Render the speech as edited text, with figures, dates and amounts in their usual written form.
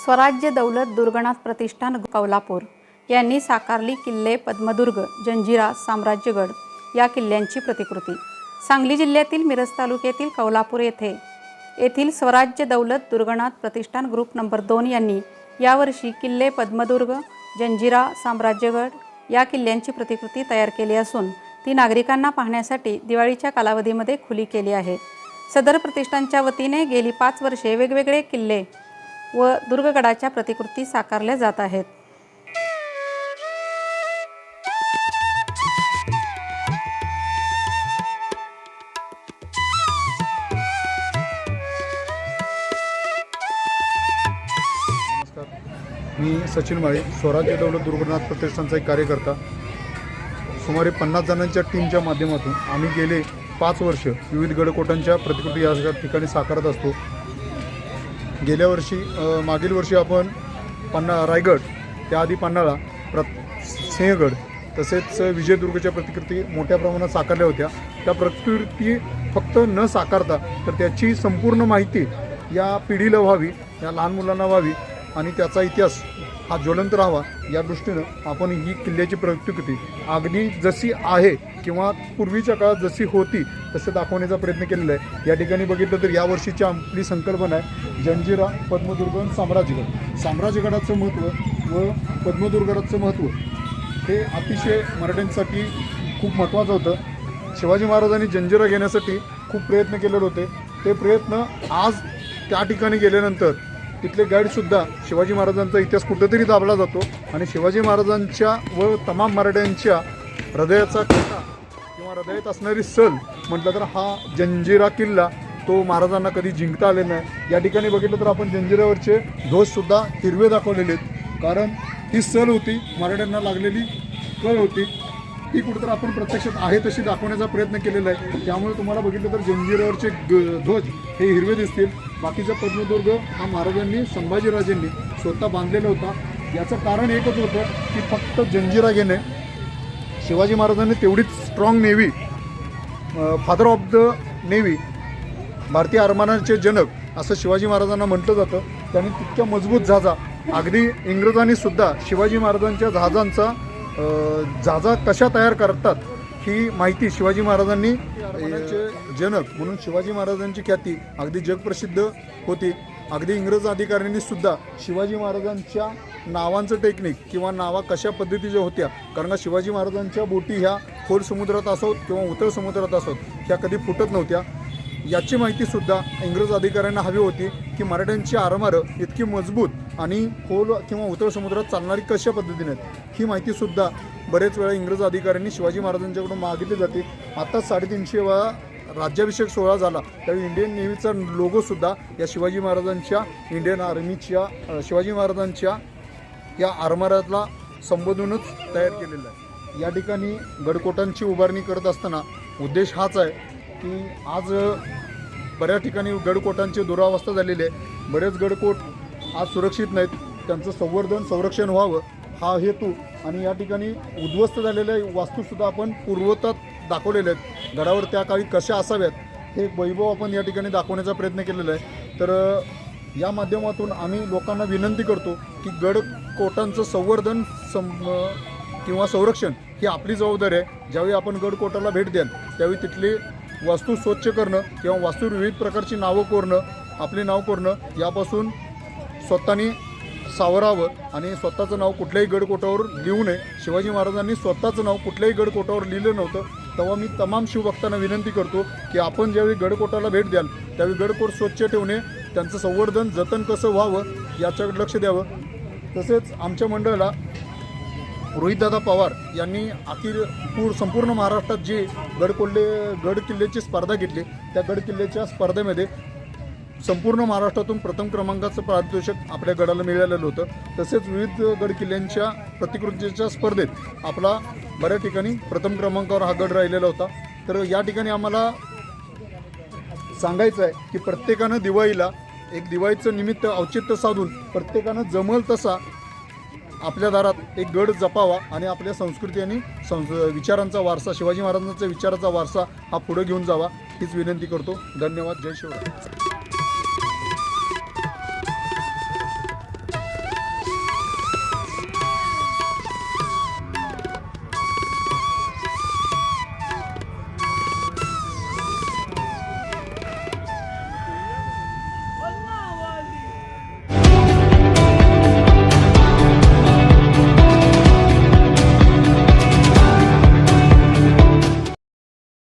स्वराज्य दौलत दुर्गनाथ प्रतिष्ठान कोल्हापूर यांनी साकारली किल्ले पद्मदुर्ग, जंजिरा, साम्राज्यगड या किल्ल्यांची प्रतिकृती। सांगली जिल्ह्यातील मिरज तालुक्यातील कोल्हापूर येथील स्वराज्य दौलत दुर्गनाथ प्रतिष्ठान ग्रुप नंबर 2 यांनी यावर्षी किल्ले पद्मदुर्ग, जंजिरा, साम्राज्यगड या किल्ल्यांची प्रतिकृती तयार केली असून ती नागरिकांना पाहण्यासाठी दिवाळीच्या कालावधीमध्ये खुली केली आहे। सदर प्रतिष्ठानच्या वतीने गेली 5 वर्षे वेगवेगळे किल्ले व दुर्गगडाच्या प्रतिकृती साकारल्या जात आहेत। मी सचिन माळी, स्वराज्य दौलत दुर्गनाथ प्रतिष्ठानचा एक कार्यकर्ता। सुमारे 50 जणांच्या टीमच्या माध्यमातून आम्ही गेले 5 वर्ष विविध गडकोटांच्या प्रतिकृती या ठिकाणी साकारत असतो। गेल्या वर्षी मागील वर्षी आपण रायगड, त्याआधी पन्हाळा, सिंहगड तसेच विजयदुर्गच्या प्रतिकृती मोठ्या प्रमाणात साकारल्या होत्या। त्या प्रतिकृती फक्त न साकारता तर त्याची संपूर्ण माहिती या पिढीला व्हावी, या लहान मुलांना व्हावी आणि त्याचा इतिहास हा ज्वलंत राहावा या दृष्टीनं आपण ही किल्ल्याची प्रतिकृती अगदी जशी आहे किंवा पूर्वीच्या काळात जशी होती तसं दाखवण्याचा प्रयत्न केलेला आहे। या ठिकाणी बघितलं तर यावर्षीची आपली संकल्पना आहे जंजिरा, पद्मदुर्ग आणि साम्राज्यगड। साम्राज्यगडाचं महत्त्व व पद्मदुर्गाचं महत्त्व हे अतिशय मराठ्यांसाठी खूप महत्त्वाचं होतं। शिवाजी महाराजांनी जंजिरा घेण्यासाठी खूप प्रयत्न केलेले होते। ते प्रयत्न आज त्या ठिकाणी गेल्यानंतर तिथले गाईडसुद्धा शिवाजी महाराजांचा इतिहास कुठेतरी दाबला जातो आणि शिवाजी महाराजांच्या व तमाम मराठ्यांच्या हृदयाचा किल्ला किंवा हृदयात असणारी सल म्हटलं तर हा जंजिरा किल्ला तो महाराजांना कधी जिंकता आले नाही। या ठिकाणी बघितलं तर आपण जंजिऱ्यावरचे ध्वजसुद्धा हिरवे दाखवलेले आहेत, कारण ही सल होती, मराठ्यांना लागलेली कळ होती, ती कुठेतरी आपण प्रत्यक्षात आहे तशी दाखवण्याचा प्रयत्न केलेला आहे। त्यामुळे तुम्हाला बघितलं तर जंजिऱ्यावरचे ध्वज हे हिरवे दिसतील। बाकीचा पद्मदुर्ग हा महाराजांनी, संभाजीराजेंनी स्वतः बांधलेला होता। याचं कारण एकच होतं की फक्त जंजिरा घेणे। शिवाजी महाराजांनी तेवढीच strong navy, father of the navy, भारतीय आरमाराचे जनक असं शिवाजी महाराजांना म्हटलं जातं। त्यांनी तितक्या मजबूत जहाजा, अगदी इंग्रजांनी सुद्धा शिवाजी महाराजांच्या जहाजा कशा तयार करतात ही माहिती शिवाजी महाराजांनी, जनक म्हणून शिवाजी महाराजांची ख्याती अगदी जगप्रसिद्ध होती। अगदी इंग्रज अधिकाऱ्यांनी सुद्धा शिवाजी महाराजांच्या नावांचं टेक्निक किंवा नावा कशा पद्धतीच्या होत्या, कारण का शिवाजी महाराजांच्या बोटी ह्या खोल समुद्रात असोत किंवा उथळ समुद्रात असोत ह्या कधी फुटत नव्हत्या। याची माहितीसुद्धा इंग्रज अधिकाऱ्यांना हवी होती की मराठ्यांची आरमारं इतकी मजबूत आणि खोल किंवा उथळ समुद्रात चालणारी कशा पद्धतीने आहेत ही माहितीसुद्धा बरेच वेळा इंग्रज अधिकाऱ्यांनी शिवाजी महाराजांच्याकडून मागितली जाते। आत्ताच 350 वेळा राज्याभिषेक सोहळा झाला त्यावेळी इंडियन नेव्हीचा लोगोसुद्धा या शिवाजी महाराजांच्या, इंडियन आर्मीच्या, शिवाजी महाराजांच्या या आरमाराला संबोधूनच तयार केलेला आहे। या ठिकाणी गडकोटांची उभारणी करत असताना उद्देश हाच आहे की आज बऱ्याच ठिकाणी गडकोटांची दुरावस्था झालेली आहे। बरेच गडकोट आज सुरक्षित नाहीत, त्यांचं संवर्धन, संरक्षण व्हावं हा हेतू आणि या ठिकाणी उद्ध्वस्त झालेल्या वास्तूसुद्धा आपण पूर्वतात दाखवलेल्या आहेत। गडावर त्या काळी कशा असाव्यात हे वैभव आपण या ठिकाणी दाखवण्याचा प्रयत्न केलेला आहे। तर या माध्यमातून आम्ही लोकांना विनंती करतो की गडकोटांचं संवर्धन किंवा संरक्षण ही आपली जबाबदारी आहे। ज्यावेळी आपण गडकोटाला भेट द्याल त्यावेळी तिथली वास्तू स्वच्छ करणं किंवा वास्तू विविध प्रकारची नावं कोरणं, आपले नाव कोरणं यापासून स्वतःनी सावरावं आणि स्वतःचं नाव कुठल्याही गडकोटावर लिहू नये। शिवाजी महाराजांनी स्वतःचं नाव कुठल्याही गडकोटावर लिहिलं नव्हतं। तेव्हा मी तमाम शिवभक्तांना विनंती करतो की आपण ज्यावेळी गडकोटाला भेट द्याल त्यावेळी गडकोट स्वच्छ ठेवणे, त्यांचं संवर्धन, जतन कसं व्हावं याच्याकडे लक्ष द्यावं। तसेच आमच्या मंडळाला रोहितदादा पवार यांनी संपूर्ण महाराष्ट्रात जे गड किल्ल्याची स्पर्धा घेतली त्या गड किल्ल्याच्या स्पर्धेमध्ये संपूर्ण महाराष्ट्रातून प्रथम क्रमांकाचं पारितोषिक आपल्या गडाला मिळालेलं होतं। तसेच विविध गड किल्ल्यांच्या प्रतिकृतीच्या स्पर्धेत आपला बऱ्याच ठिकाणी प्रथम क्रमांकावर हा गड राहिलेला होता। तर या ठिकाणी आम्हाला सांगायचं आहे की प्रत्येकानं दिवाळीला एक दिवाळीचं निमित्त औचित्य साधून प्रत्येकानं जमल तसा आपल्या दारात एक गड जपावा आणि आपल्या संस्कृती आणि विचारांचा वारसा, शिवाजी महाराजांचा विचाराचा वारसा हा पुढे घेऊन जावा हीच विनंती करतो। धन्यवाद। जय शिवराय।